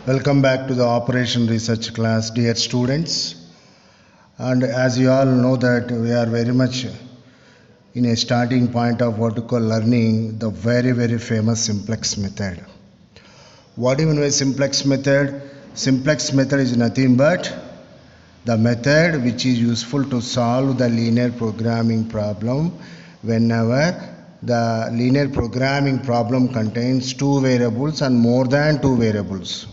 Welcome back to the Operation Research class, dear students. And as you all know that we are very much in a starting point of what we call learning the very famous simplex method. What do you mean by simplex method? Simplex method is nothing but the method which is useful to solve the linear programming problem whenever the linear programming problem contains two variables and more than two variables.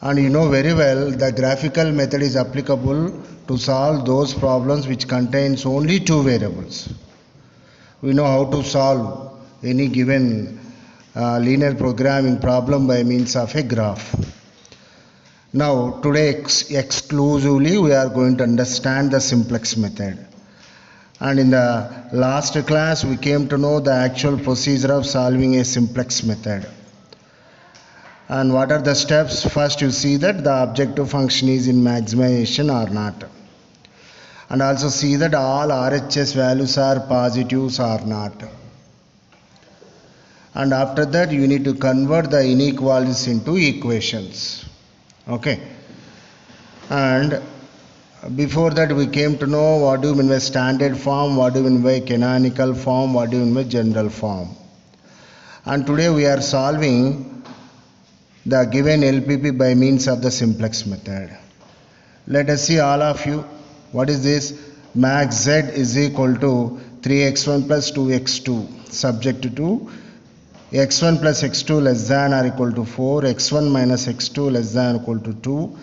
And you know very well the graphical method is applicable to solve those problems which contains only two variables. We know how to solve any given linear programming problem by means of a graph. Now today exclusively we are going to understand the simplex method. And in the last class we came to know the actual procedure of solving a simplex method. And what are the steps? First you see that the objective function is in maximization or not. And also see that all RHS values are positives or not. And after that you need to convert the inequalities into equations. Okay. And before that we came to know what do you mean by standard form, what do you mean by canonical form, what do you mean by general form. And today we are solving the given LPP by means of the simplex method. Let us see all of you. What is this? Max z is equal to 3x1 plus 2x2 subject to x1 plus x2 less than or equal to 4, x1 minus x2 less than or equal to 2,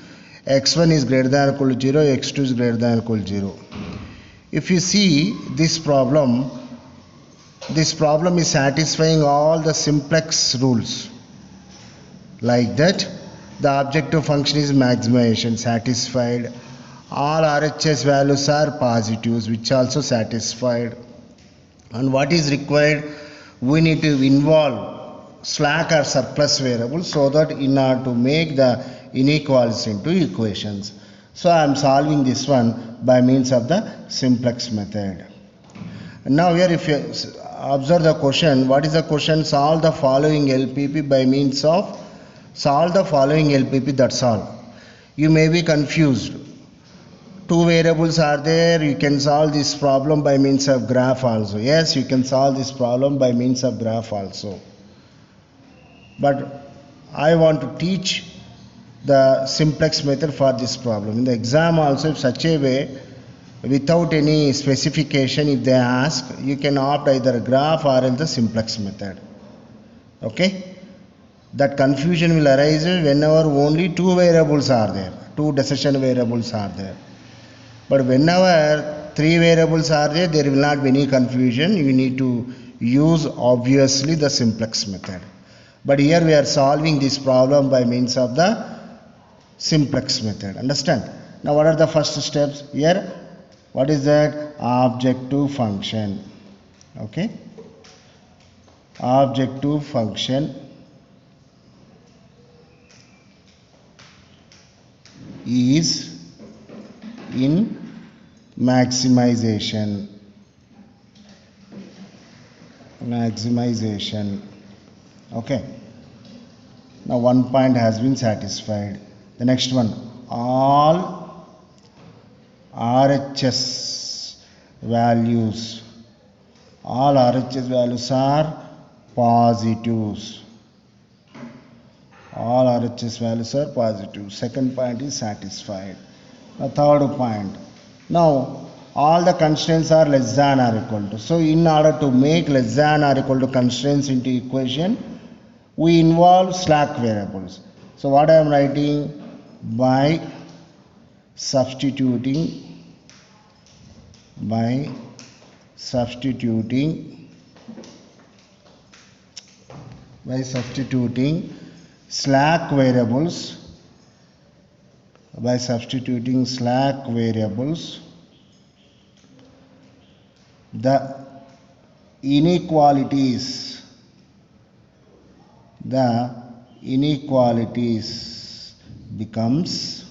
x1 is greater than or equal to 0, x2 is greater than or equal to 0. If you see this problem is satisfying all the simplex rules. Like that, the objective function is maximization, satisfied. All RHS values are positives, which also satisfied. And what is required? We need to involve slack or surplus variables so that in order to make the inequalities into equations. So I am solving this one by means of the simplex method. And now here if you observe the question, what is the question? Solve the following LPP by means of solve the following LPP, that's all. You may be confused. Two variables are there, you can solve this problem by means of graph also. Yes, you can solve this problem by means of graph also. But I want to teach the simplex method for this problem. In the exam also, if such a way, without any specification, if they ask, you can opt either a graph or else the simplex method. Okay? That confusion will arise whenever only two variables are there, two decision variables are there. But whenever three variables are there, there will not be any confusion. You need to use obviously the simplex method. But here we are solving this problem by means of the simplex method. Understand? Now what are the first steps? Here, what is that? Objective function. Okay? Objective function is in maximization. Okay. Now one point has been satisfied. The next one, all RHS values are positives. All RHS values are positive. Second point is satisfied. The third point. Now, all the constraints are less than or equal to. So, in order to make less than or equal to constraints into equation, we involve slack variables. So, what I am writing? By substituting slack variables, the inequalities becomes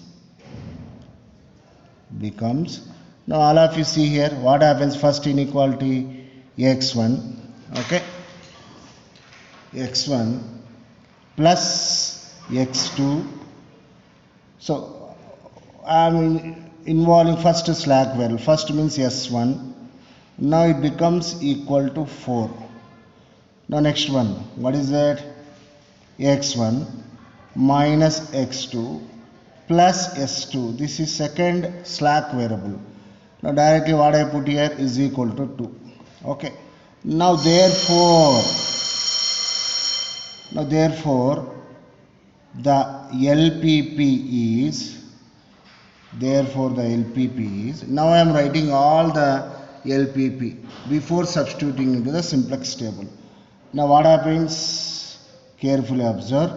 now all of you see here what happens. First inequality x1, okay, x1 plus x2. So I am involving first slack variable. First means s1. Now it becomes equal to 4. Now next one, what is that? x1 minus x2 plus s2. This is second slack variable. Now directly what I put here is equal to 2. Okay. Now therefore the LPP is, now I am writing all the LPP before substituting into the simplex table. Now what happens? Carefully observe.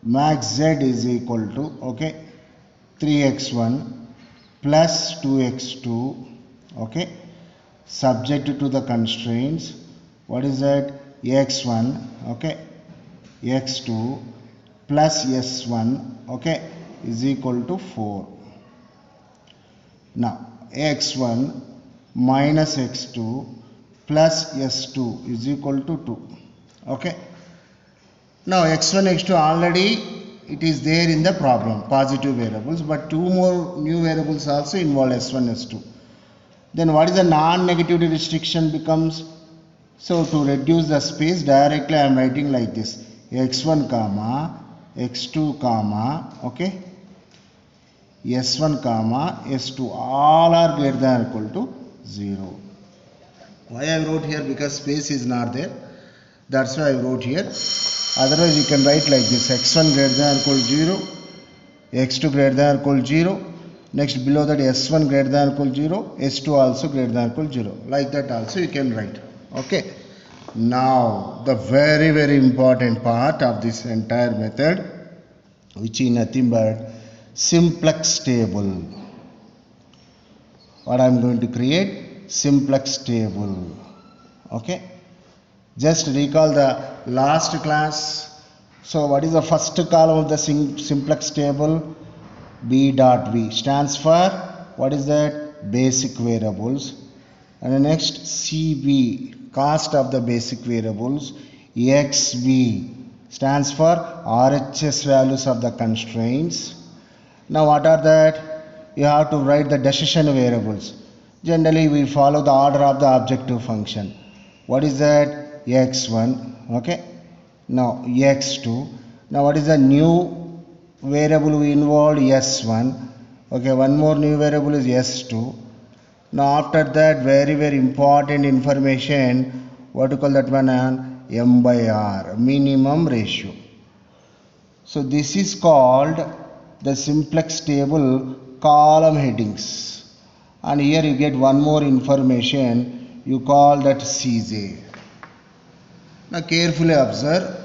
Max z is equal to, okay, 3x1 plus 2x2, okay, subject to the constraints. What is that? x1, okay, x2 plus s1, okay, is equal to 4. Now x1 minus x2 plus s2 is equal to 2. Okay. Now x1, x2 already it is there in the problem, positive variables, but two more new variables also involve s1, s2. Then what is the non-negativity restriction becomes? So to reduce the space, directly I am writing like this: x1 comma x2 comma, okay, s1 comma s2, all are greater than or equal to 0. Why I wrote here? Because space is not there. That's why I wrote here. Otherwise you can write like this: x1 greater than or equal to 0, x2 greater than or equal to 0. Next below that s1 greater than or equal to 0, s2 also greater than or equal to 0. Like that also you can write. Okay. Now the very very important part of this entire method, which is nothing but simplex table. What I am going to create? Simplex table. Okay. Just recall the last class. So what is the first column of the simplex table? B dot B stands for, what is that? Basic variables. And the next CB, cost of the basic variables. XB stands for RHS values of the constraints. Now what are that? You have to write the decision variables. Generally we follow the order of the objective function. What is that? x1, okay. Now x2. Now what is the new variable we involved? s1, okay. One more new variable is s2. Now after that, very very important information, what to call that one? M by R, minimum ratio. So this is called the simplex table column headings, and here you get one more information, you call that Cj. Now carefully observe.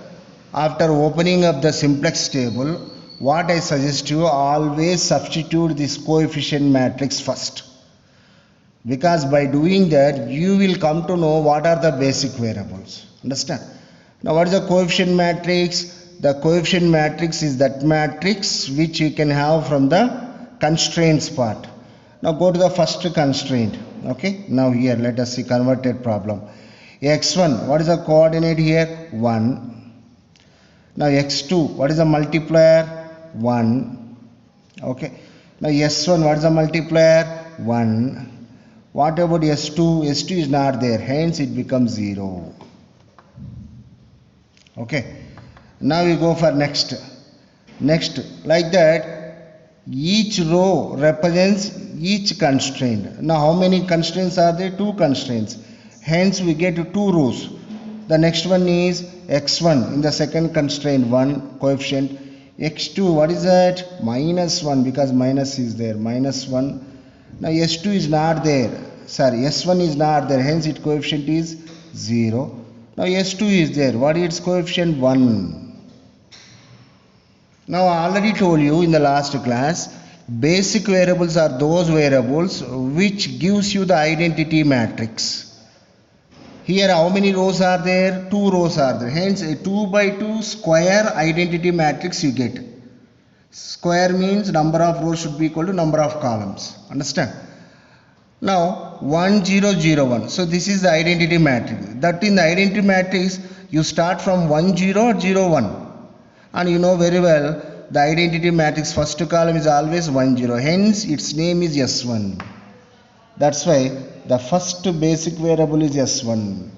After opening up the simplex table, what I suggest you, always substitute this coefficient matrix first, because by doing that you will come to know what are the basic variables. Understand? Now what is the coefficient matrix? The coefficient matrix is that matrix which you can have from the constraints part. Now go to the first constraint. Okay. Now here let us see converted problem. x1, what is the coordinate here? 1. Now x2, what is the multiplier? 1. Okay. Now s1, what is the multiplier? 1. What about s2? s2 is not there, hence it becomes 0. Okay. Now we go for next. Like that, each row represents each constraint. Now how many constraints are there? 2 constraints. Hence we get 2 rows. The next one is x1 in the second constraint, 1 coefficient. x2, what is that? -1, because minus is there, -1. Now s2 is not there, sorry, s1 is not there, hence its coefficient is 0. Now s2 is there, what is its coefficient? 1. Now I already told you in the last class, basic variables are those variables which gives you the identity matrix. Here how many rows are there? 2 rows are there, hence a 2 by 2 square identity matrix you get. Square means number of rows should be equal to number of columns. Understand? Now 1 0 0 1. So this is the identity matrix. That in the identity matrix you start from 1 0 0 1. And you know very well the identity matrix first column is always 1 0, hence its name is S1. That's why the first basic variable is S1.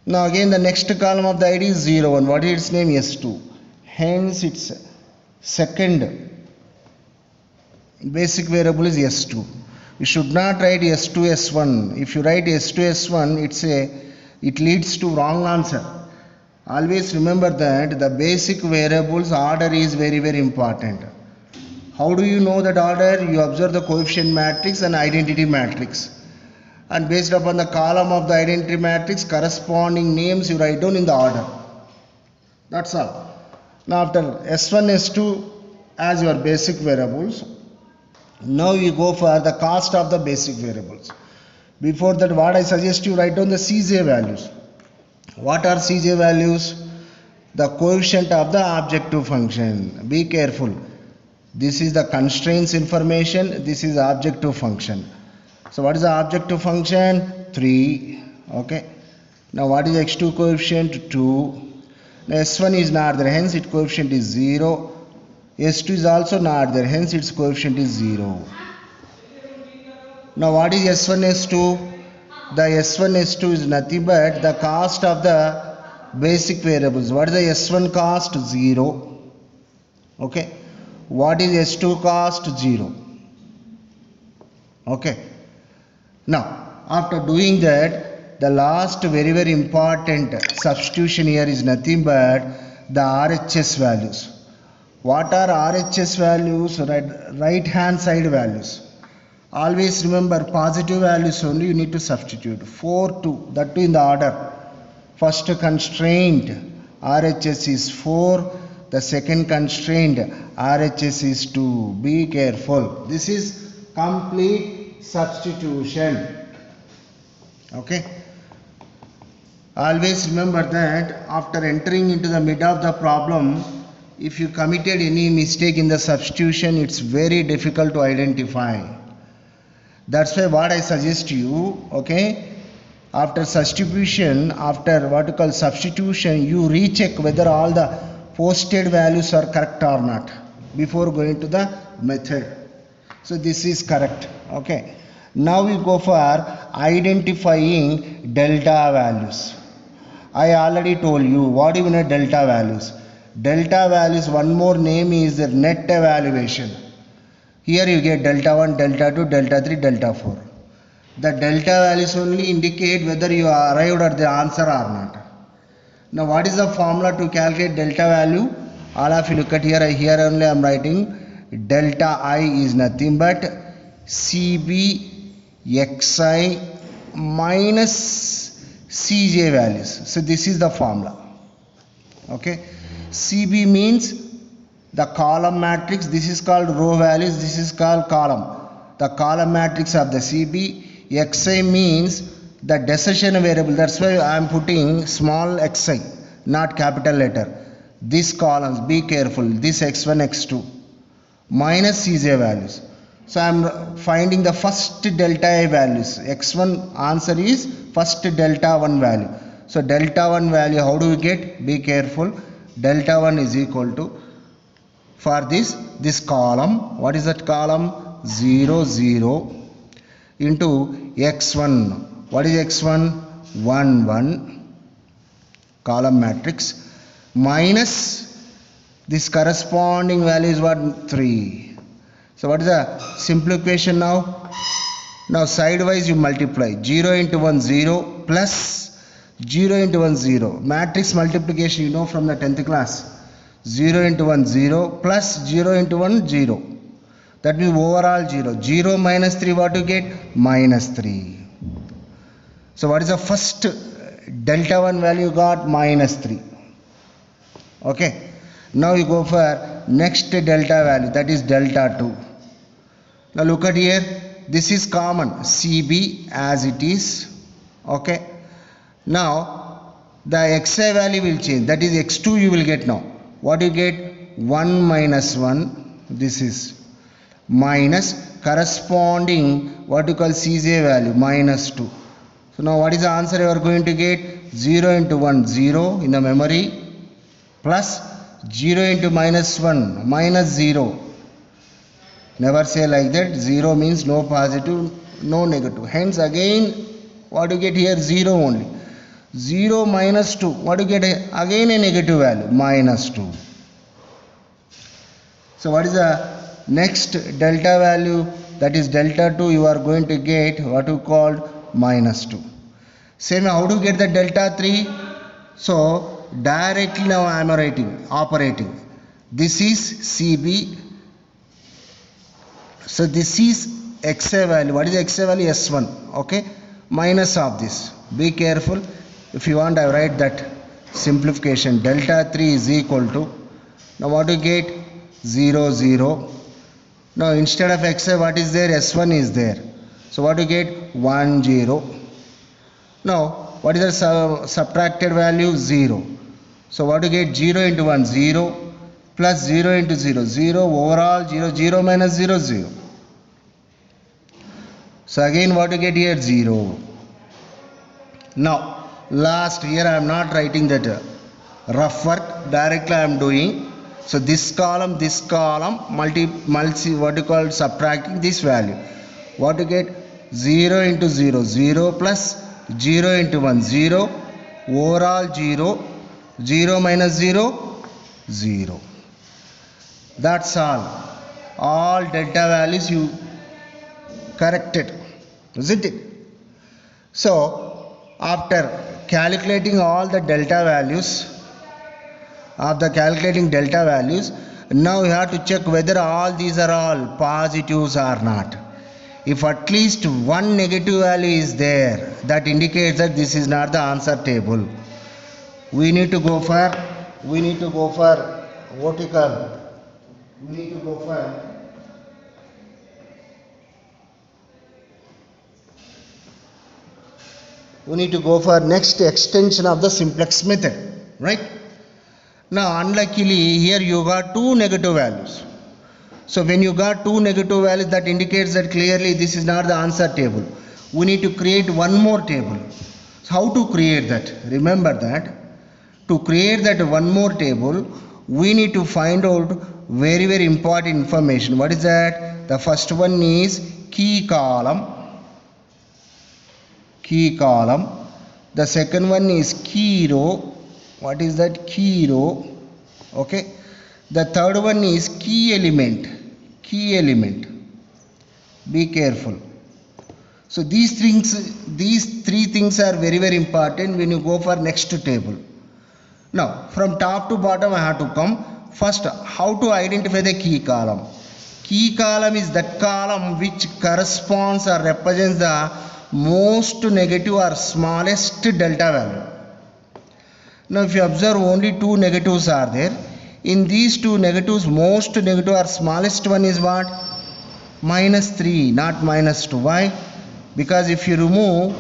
Now again the next column of the ID is 0 1. What is its name? S2. Hence its second basic variable is S2. You should not write S2 S1. If you write S2 S1, it leads to wrong answer. Always remember that the basic variables order is very important. How do you know that order? You observe the coefficient matrix and identity matrix, and based upon the column of the identity matrix, corresponding names you write down in the order. That's all. Now after S1 S2 as your basic variables, now you go for the cost of the basic variables. Before that, what I suggest you write down the Cj values. What are Cj values? The coefficient of the objective function. Be careful. This is the constraints information. This is the objective function. So what is the objective function? 3. Okay. Now what is x2 coefficient? 2. Now S1 is not there, hence its coefficient is 0. S2 is also not there, hence its coefficient is 0. Now what is S1 S2? The S1 S2 is nothing but the cost of the basic variables. What is the S1 cost? 0. Okay. What is S2 cost? 0. Okay. Now after doing that, the last very important substitution here is nothing but the RHS values. What are RHS values? Right hand side values. Always remember positive values only you need to substitute. 4 2, that too in the order. First constraint RHS is 4. The second constraint RHS is 2. Be careful. This is complete substitution. Okay. Always remember that after entering into the mid of the problem, if you committed any mistake in the substitution, it's very difficult to identify. That's why what I suggest you, okay, after substitution, after what you call substitution, you recheck whether all the posted values are correct or not before going to the method. So this is correct. Okay. Now we go for identifying delta values. I already told you what do you mean delta values. Delta values, one more name is the net evaluation. Here you get delta 1, delta 2, delta 3, delta 4. The delta values only indicate whether you arrived at the answer or not. Now what is the formula to calculate delta value? All of you look at here. Here only I am writing delta I is nothing but CB xi minus Cj values. So this is the formula. Okay. CB means the column matrix. This is called row values. This is called column. The column matrix of the CB. Xi means the decision variable. That's why I am putting small xi, not capital letter. These columns, be careful. This x1, x2 minus Cj values. So I am finding the first delta I values. X1 answer is first delta 1 value. So delta 1 value, how do we get? Be careful. Delta 1 is equal to, for this column, what is that column? 0 0 into x1. What is x1? 1 1 column matrix minus this corresponding value is what? 3. So what is the simplification now? Now sidewise you multiply 0 into 1 0 plus 0 into 1 0. Matrix multiplication you know from the 10th class. 0 into 1 0 plus 0 into 1 0. That means overall 0. 0 minus 3 what you get? Minus 3. So what is the first delta 1 value got? Minus 3. Okay. Now you go for next delta value, that is delta 2. Now look at here. This is common. CB as it is. Okay. Now the xi value will change. That is x2 you will get now. What you get? 1 minus 1. This is minus corresponding what you call Cj value minus 2. So now what is the answer you are going to get? 0 into 1 0 in the memory. plus 0 into minus 1 minus 0. Never say like that. 0 means no positive, no negative. Hence again what you get here? 0 only. 0 minus 2. What you get? Again a negative value, minus 2. So what is the next delta value? That is delta 2. You are going to get what you called minus 2. Same, how to get the delta 3? So directly now I am operating. This is CB. So this is XA value. What is XA value? S1. Okay. Minus of this. Be careful. If you want, I write that simplification. Delta 3 is equal to, now what do you get? 0, 0. Now instead of XA, what is there? S1 is there. So what do you get? 1, 0. Now what is the subtracted value? 0. So what do you get? 0 into 1, 0. Plus 0 into 0, 0. Overall 0, 0 minus 0, 0. So again what do you get here? 0. Now last, here I am not writing that rough work, directly I am doing. So this column multi what you call subtracting this value. What you get? 0 into 0, 0 plus 0 into 1, 0. Overall 0, 0 minus 0, 0. That's all. All delta values you corrected, isn't it? So after calculating all the delta values, now you have to check whether all these are all positives or not. If at least one negative value is there, that indicates that this is not the answer table. We need to go for vertical. We need to go for next extension of the simplex method, right? Now unluckily here you got two negative values. So when you got two negative values, that indicates that clearly this is not the answer table. We need to create one more table. So how to create that? Remember that to create that one more table, we need to find out very, very important information. What is that? The first one is key column. The second one is key row. What is that? Key row. Okay. The third one is key element. Be careful. So these three things are very, very important when you go for next table. Now from top to bottom I have to come. First, how to identify the key column? Key column is that column which corresponds or represents the most negative or smallest delta value. Now if you observe, only two negatives are there. In these two negatives, most negative or smallest one is what? Minus 3, not minus 2. Why? Because if you remove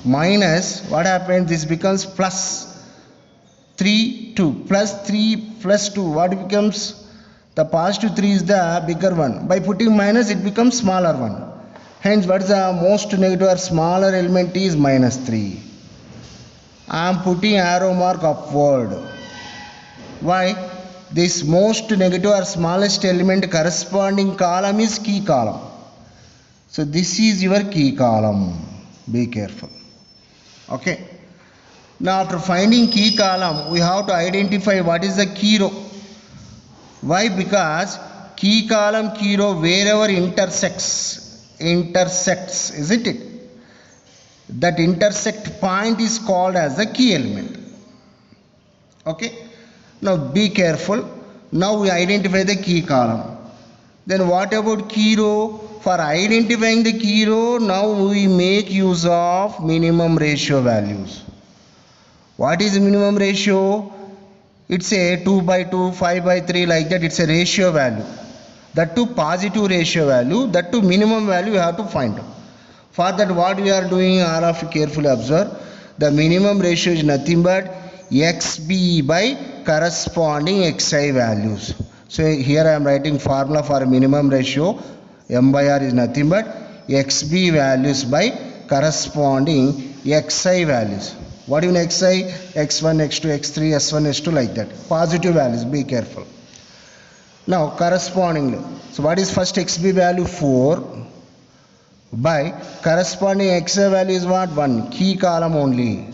minus, what happens? This becomes plus 3, 2. Plus 3 plus 2, what becomes? The positive 3 is the bigger one. By putting minus, it becomes smaller one. Hence, what is the most negative or smaller element is minus 3. I am putting arrow mark upward. Why? This most negative or smallest element corresponding column is key column. So this is your key column. Be careful. Okay. Now after finding key column, we have to identify what is the key row. Why? Because key column, key row, wherever intersects, isn't it? That intersect point is called as the key element. Okay. Now be careful. Now we identify the key column. Then what about key row? For identifying the key row, now we make use of minimum ratio values. What is the minimum ratio? It's a 2 by 2, 5 by 3, like that. It's a ratio value. That to positive ratio value, that to minimum value you have to find out. For that, what we are doing, all of you carefully observe. The minimum ratio is nothing but XB by corresponding XI values. So here I am writing formula for minimum ratio. M by R is nothing but XB values by corresponding XI values. What do you mean xi? x1, x2, x3, s1, s2 like that. Positive values, be careful. Now correspondingly, so what is first xb value? 4 by corresponding xi value is what? 1. Key column only.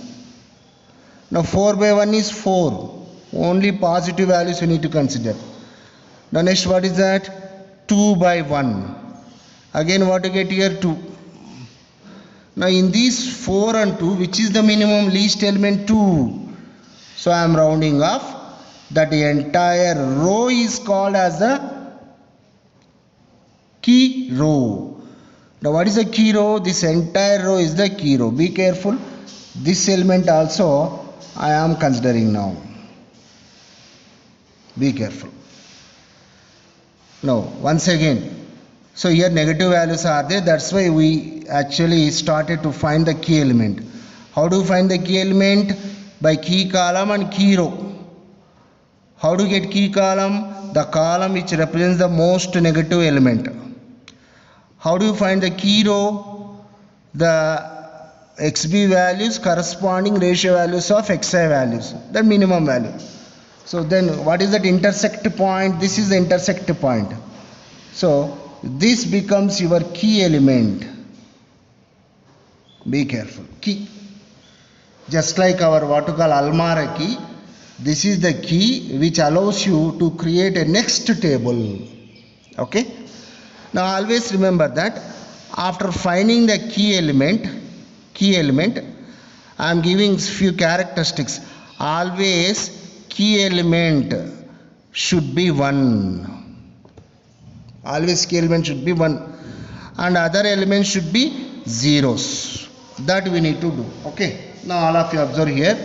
Now 4 by 1 is 4. Only positive values you need to consider. Now next what is that? 2 by 1. Again what to get here? 2. Now in these 4 and 2, which is the minimum? Least element 2. So I am rounding off. That entire row is called as the key row. Now what is the key row? This entire row is the key row. Be careful. This element also I am considering now. Be careful. Now once again, so here negative values are there. That's why we actually started to find the key element. How do you find the key element? By key column and key row. How do you get key column? The column which represents the most negative element. How do you find the key row? The xb values corresponding ratio values of xi values, the minimum value. So then what is that intersect point? This is the intersect point. So this becomes your key element. Be careful. Key. Just like our what to call Almara key, this is the key which allows you to create a next table. Okay. Now always remember that after finding the key element, I am giving few characteristics. Always key element should be 1. Always key element should be 1. And other elements should be zeros. That we need to do. Okay. Now all of you observe here.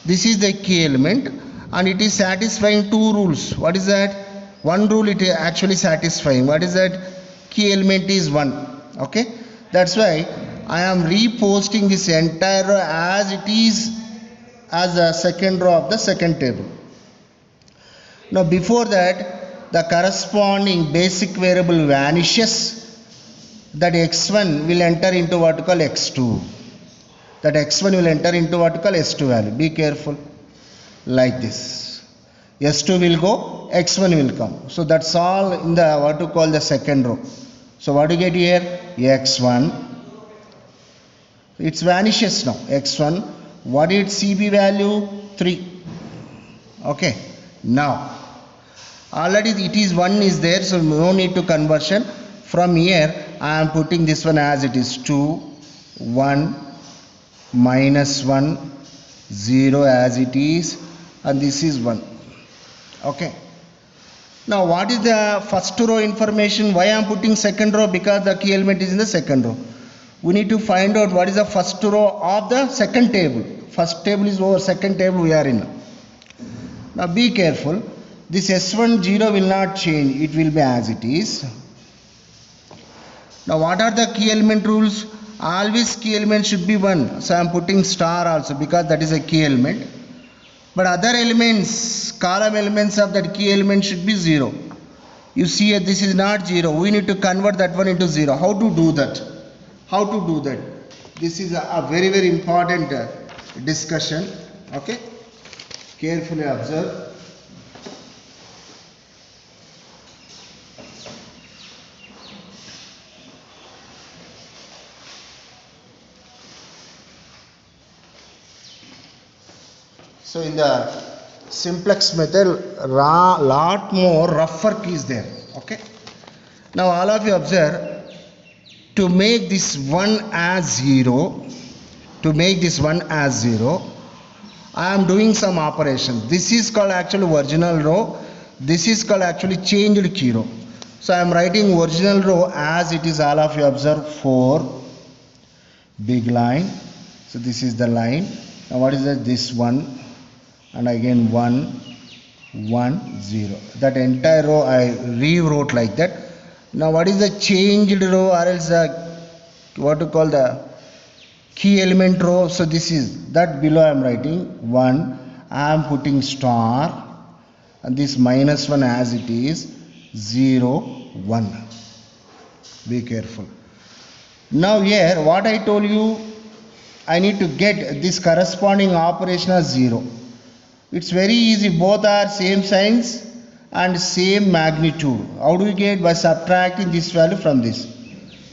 This is the key element and it is satisfying 2 rules. What is that? One rule it is actually satisfying. What is that? Key element is 1. Okay. That's why I am reposting this entire row as it is as a second row of the second table. Now before that, the corresponding basic variable vanishes. That x1 will enter into what we call x2. That x1 will enter into what we call s2 value. Be careful. Like this. s2 will go, x1 will come. So that's all in the what we call the second row. So what do you get here? x1. It vanishes now. x1. What is CB value? 3. Okay. Now, already it is 1 is there, so no need to conversion. From here, I am putting this one as it is 2, 1, minus 1, 0 as it is, and this is 1. Okay. Now, what is the first row information? Why I am putting second row? Because the key element is in the second row. We need to find out what is the first row of the second table. First table is over, second table we are in. Now be careful. This S1 0 will not change. It will be as it is. Now what are the key element rules? Always key element should be 1. So I am putting star also because that is a key element. But other elements, column elements of that key element should be 0. You see here this is not 0. We need to convert that one into 0. How to do that? How to do that? This is a very, very important discussion. Okay. Carefully observe. So in the simplex method, lot more rough work is there. Okay. Now all of you observe. To make this 1 as 0, I am doing some operations. This is called actually original row. This is called actually changed key row. So I am writing original row as it is. All of you observe 4, big line. So this is the line. Now what is that? This 1 and again 1, 1, 0. That entire row I rewrote like that. Now what is the changed row or else what to call the key element row? So this is that below I am writing 1, I am putting star and this minus 1 as it is 0, 1. Be careful. Now here what I told you, I need to get this corresponding operation as 0. It's very easy, both are same signs and same magnitude. How do we get? By subtracting this value from this.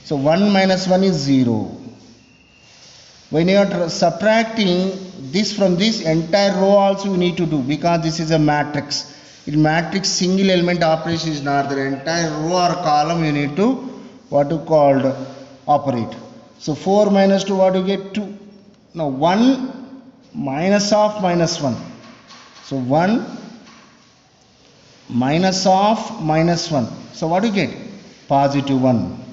So 1 minus 1 is 0. When you are subtracting this from this, entire row also you need to do, because this is a matrix. In matrix, single element operation is not there. Entire row or column you need to what you called operate. So 4 minus 2, what do you get? 2. Now 1 minus of minus 1. So 1 minus of minus 1. So what do you get? Positive 1.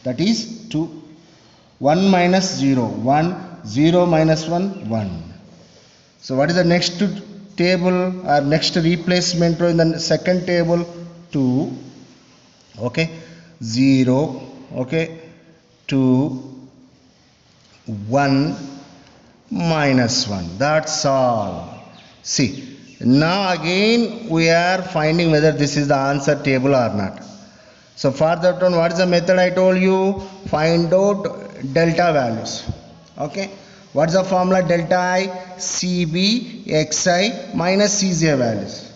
That is 2. 1 minus 0. 1. 0 minus 1. 1. So what is the next table or next replacement row in the second table? 2. Okay. 0. Okay. 2. 1 minus 1. That's all. See, now again we are finding whether this is the answer table or not. So for that one, what is the method I told you? Find out delta values. Okay. What's the formula? Delta I CB Xi minus Cj values.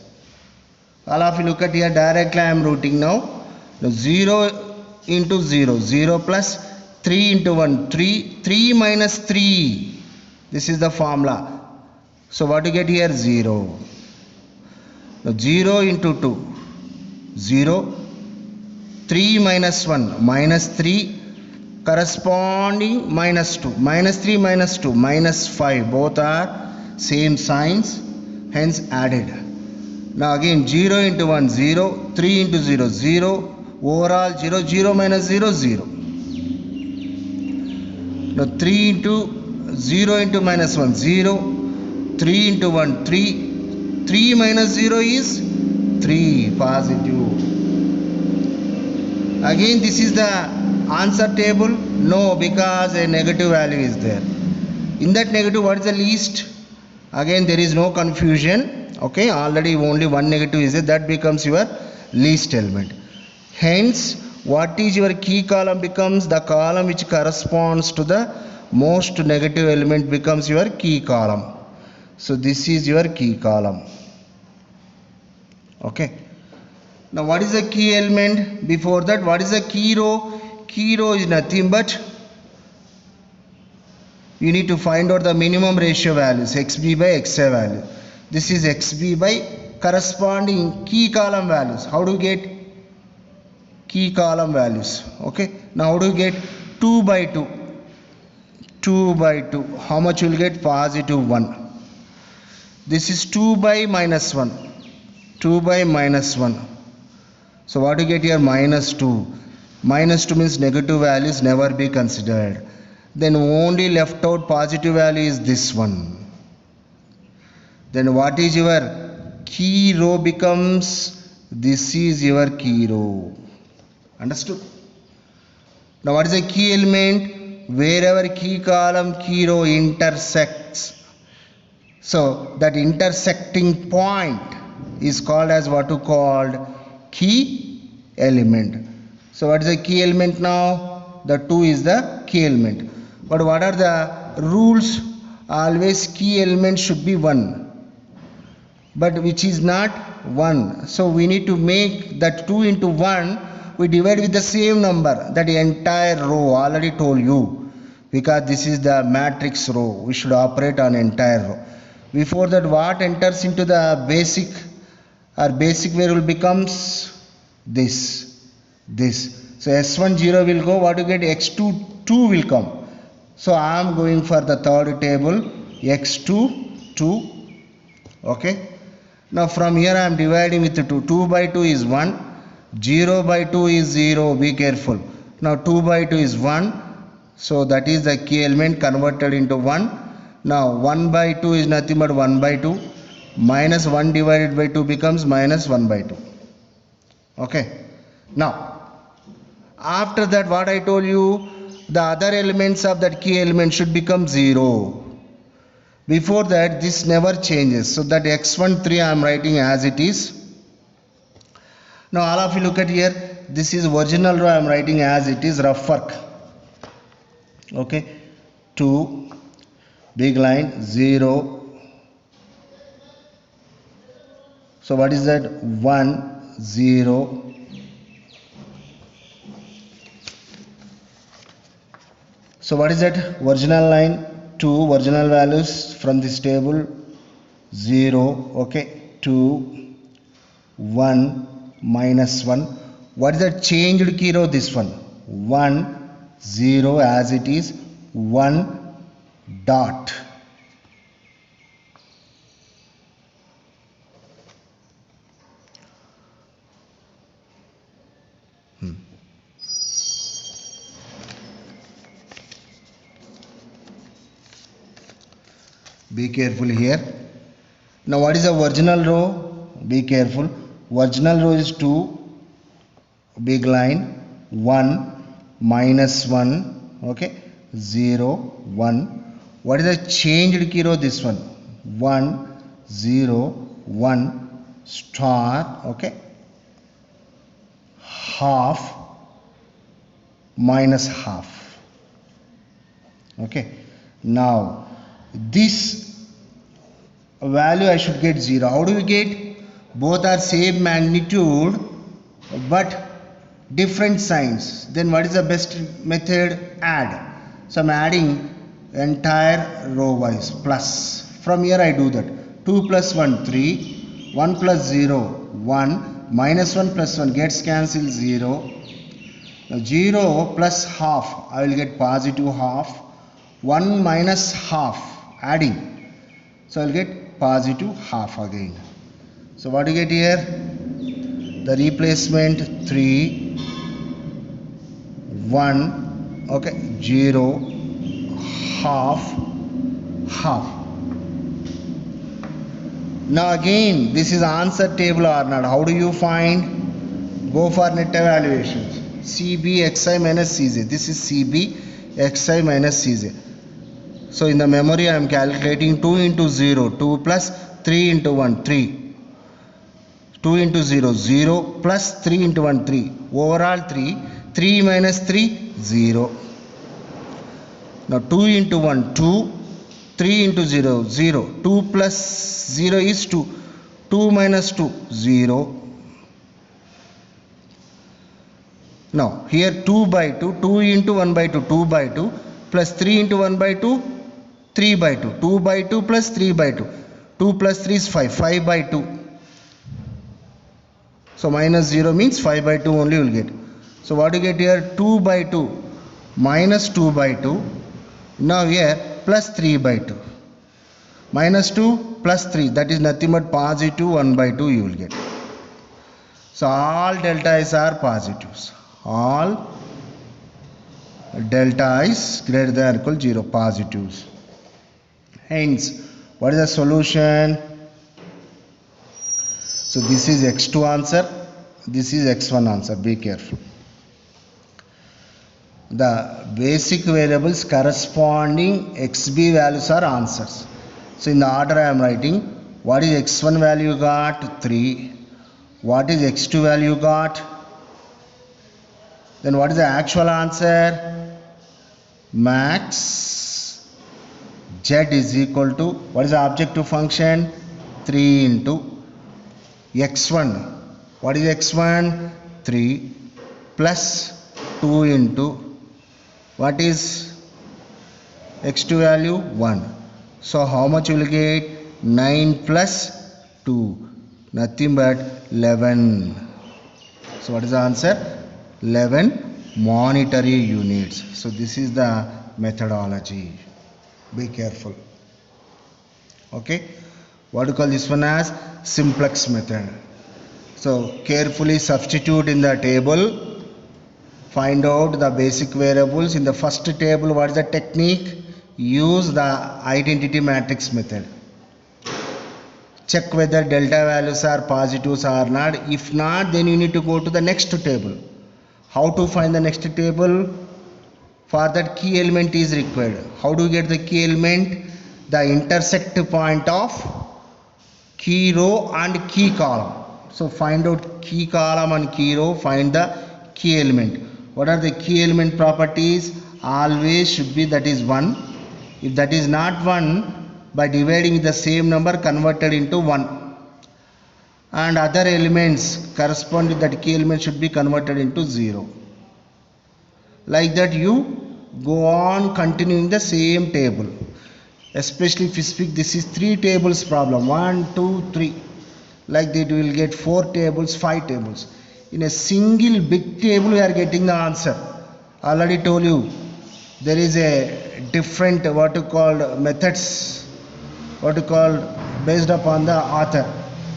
All of you look at here, directly I am routing now. 0 into 0, 0 plus 3 into 1, 3, 3 minus 3. This is the formula. So what do you get here? 0. Now 0 into 2, 0. 3 minus 1, minus 3. Corresponding minus 2. Minus 3 minus 2, minus 5. Both are same signs, hence added. Now again 0 into 1, 0. 3 into 0, 0. Overall 0, 0 minus 0, 0. Now 3 into 0 into minus 1, 0. 3 into 1, 3. 3 minus 0 is 3, positive. Again this is the answer table? No, because a negative value is there. In that negative, what is the least? Again there is no confusion. Okay, already only one negative is there. That becomes your least element. Hence, what is your key column becomes? The column which corresponds to the most negative element becomes your key column. So this is your key column. Okay. Now what is the key element? Before that, what is the key row? Key row is nothing but you need to find out the minimum ratio values, xb by xi value. This is xb by corresponding key column values. How do you get key column values? Okay. Now how do you get 2 by 2? 2 by 2. How much you will get? Positive 1. This is 2 by minus 1. 2 by minus 1. So what do you get here? Minus 2. Minus 2 means negative values never be considered. Then only left out positive value is this one. Then what is your key row becomes? This is your key row. Understood? Now what is the key element? Wherever key column, key row intersects. So that intersecting point is called as what you called key element. So what is the key element now? The 2 is the key element. But what are the rules? Always key element should be 1. But which is not 1. So we need to make that 2 into 1. We divide with the same number. That entire row. Already told you. Because this is the matrix row. We should operate on entire row. Before that, what enters into the basic? Our basic variable becomes this. So S1 0 will go. What you get? X2 2 will come. So I am going for the third table. X2 2. Okay. Now from here I am dividing with 2. 2 by 2 is 1. 0 by 2 is 0. Be careful. Now 2 by 2 is 1. So that is the key element converted into 1. Now 1 by 2 is nothing but 1 by 2. Minus 1 divided by 2 becomes minus 1 by 2. Okay. Now after that, what I told you, the other elements of that key element should become 0. Before that, this never changes. So that x1 3 I am writing as it is. Now all of you look at here. This is original row I am writing as it is, rough work. Okay. 2. big line 0. So what is that? 1 0. So what is that? Original line 2, original values from this table 0, okay, 2 1 minus 1. What is the changed key row? This one 1 0 as it is, 1 dot. Be careful here. Now what is the original row? Be careful. Original row is 2, big line 1 minus 1, okay, 0 1. What is the changed key row? This one 1 0 1 star, okay, half minus half, okay. Now this value I should get 0. How do we get? Both are same magnitude but different signs. Then what is the best method? Add. So I'm adding entire row wise plus. From here I do that. 2 plus 1 3, 1 plus 0 1, minus 1 plus 1 gets cancelled 0. Now 0 plus half I will get positive half. 1 minus half adding, so I will get positive half again. So what do you get here? The replacement 3 1, okay, 0 half half. Now again this is answer table or not. How do you find? Go for net evaluations. CB xi minus Cj. This is CB xi minus Cj. So in the memory I am calculating 2 into 0, 2 plus 3 into 1, 3. 2 into 0, 0 plus 3 into 1, 3. Overall 3. 3 minus 3, 0. Now 2 into 1, 2. 3 into 0, 0. 2 plus 0 is 2. 2 minus 2, 0. Now here 2 by 2. 2 into 1 by 2, 2 by 2. Plus 3 into 1 by 2, 3 by 2. 2 by 2 plus 3 by 2. 2 plus 3 is 5. 5 by 2. So minus 0 means 5 by 2 only you will get. So what do you get here? 2 by 2 minus 2 by 2. Now here plus 3 by 2. Minus 2 plus 3, that is nothing but positive 1 by 2 you will get. So all delta i's are positives. All delta is greater than or equal 0, positives. Hence, what is the solution? So this is x2 answer, this is x1 answer. Be careful. The basic variables corresponding xb values are answers. So in the order I am writing, what is x1 value got? 3. What is x2 value got? Then what is the actual answer? Max z is equal to, what is the objective function? 3 into x1. What is x1? 3 plus 2 into, what is x2 value? 1. So how much you will get? 9 plus 2. Nothing but 11. So what is the answer? 11 monetary units. So this is the methodology. Be careful. Okay. What do you call this one as? Simplex method. So carefully substitute in the table. Find out the basic variables. In the first table, what is the technique? Use the identity matrix method. Check whether delta values are positives or not. If not, then you need to go to the next table. How to find the next table? For that, key element is required. How do you get the key element? The intersect point of key row and key column. So find out key column and key row, find the key element. What are the key element properties? Always should be, that is 1. If that is not 1, by dividing the same number converted into 1. And other elements corresponding to that key element should be converted into 0. Like that you go on continuing the same table. Especially if you speak, this is 3 tables problem. 1, 2, 3. Like that you will get 4 tables, 5 tables. In a single big table we are getting the answer. Already told you there is a different methods based upon the author.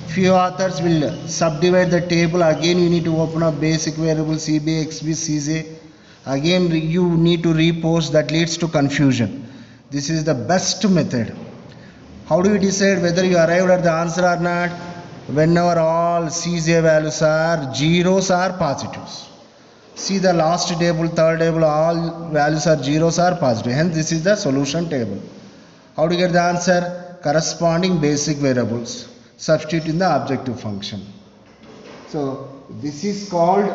Few authors will subdivide the table. Again you need to open up basic variable CB, XB, CJ. Again you need to repost. That leads to confusion. This is the best method. How do you decide whether you arrived at the answer or not? Whenever all CJ values are zeros or positives. See the last table, third table, all values are zeros or positive. Hence this is the solution table. How to get the answer? Corresponding basic variables. Substitute in the objective function. So this is called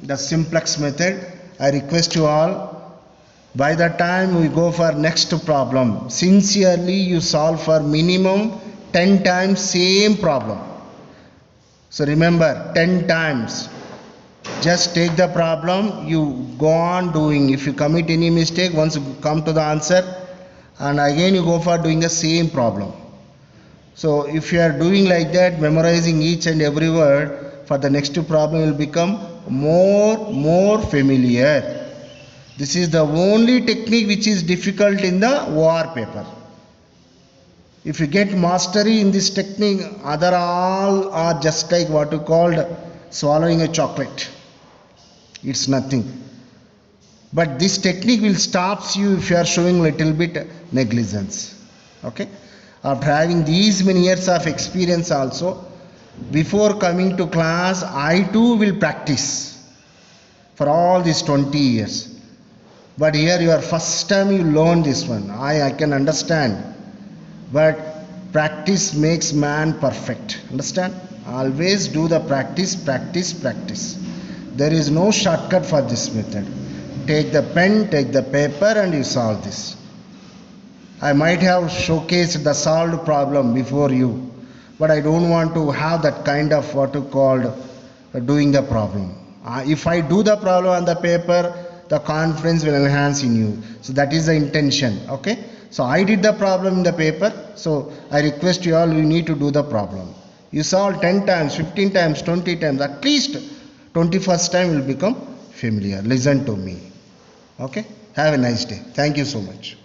the simplex method. I request you all, by the time we go for next problem, sincerely you solve for minimum 10 times same problem. So remember, 10 times. Just take the problem, you go on doing. If you commit any mistake, once you come to the answer, and again you go for doing the same problem. So if you are doing like that, memorizing each and every word, for the next problem will become more familiar. This is the only technique which is difficult in the OR paper. If you get mastery in this technique, other all are just like swallowing a chocolate. It's nothing. But this technique will stop you if you are showing little bit negligence. Okay. After having these many years of experience also, before coming to class, I too will practice for all these 20 years. But here your first time you learn this one. I can understand. But practice makes man perfect. Understand? Always do the practice. There is no shortcut for this method. Take the pen, take the paper, and you solve this. I might have showcased the solved problem before you, but I don't want to have that kind of doing the problem. If I do the problem on the paper, the confidence will enhance in you. So that is the intention. Okay. So I did the problem in the paper. So I request you all, you need to do the problem. You solve 10 times, 15 times, 20 times, at least 21st time will become familiar. Listen to me. Okay. Have a nice day. Thank you so much.